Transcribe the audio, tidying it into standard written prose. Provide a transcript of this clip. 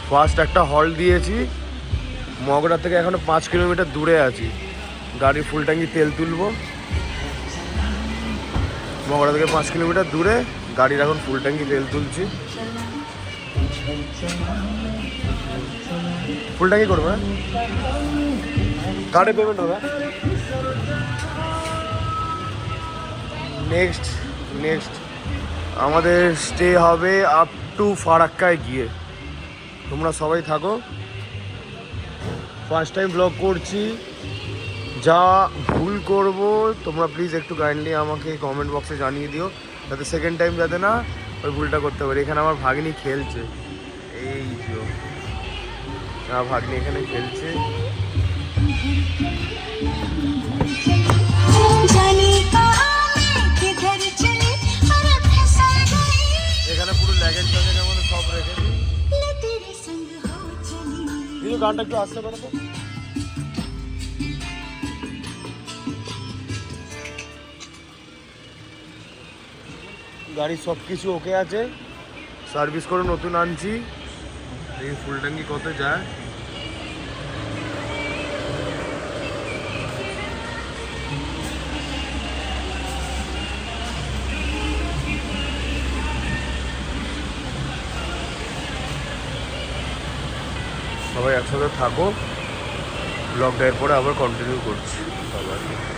First একটা halt দিয়েছি, মগরা থেকে এখনো 5 কিলোমিটার দূরে আছি। গাড়ির ফুল ট্যাঙ্কি তেল তুলবো। মগরা থেকে 5 কিলোমিটার দূরে গাড়ির এখন ফুল ট্যাঙ্কি তেল তুলছি। ফুল ট্যাঙ্কি করবে, কার্ডে পেমেন্ট হবে। নেক্সট আমাদের স্টে হবে আপ টু ফারাক্কায় গিয়ে। তোমরা সবাই থাকো। ফার্স্ট টাইম ব্লগ করছি, যা ভুল করব তোমরা প্লিজ একটু কাইন্ডলি আমাকে কমেন্ট বক্সে জানিয়ে দিও, যাতে সেকেন্ড টাইম যাতে না ওই ভুলটা করতে পারি। এখানে আমার ভাগ্নি খেলছে, এই যে আমার ভাগ্নি এখানে খেলছে। এখানে পুরো ল্যাগেজ ট্যাগেজের মধ্যে সব রেখেছি। কিন্তু গানটা একটু আসতে পারো তো। গাড়ির সব কিছু ওকে আছে, সার্ভিস করে নতুন আনছি। এই ফুল ট্যাঙ্কি কত যায়। সবাই একসাথে থাকো, ব্লগটা এরপরে আবার কন্টিনিউ করছি।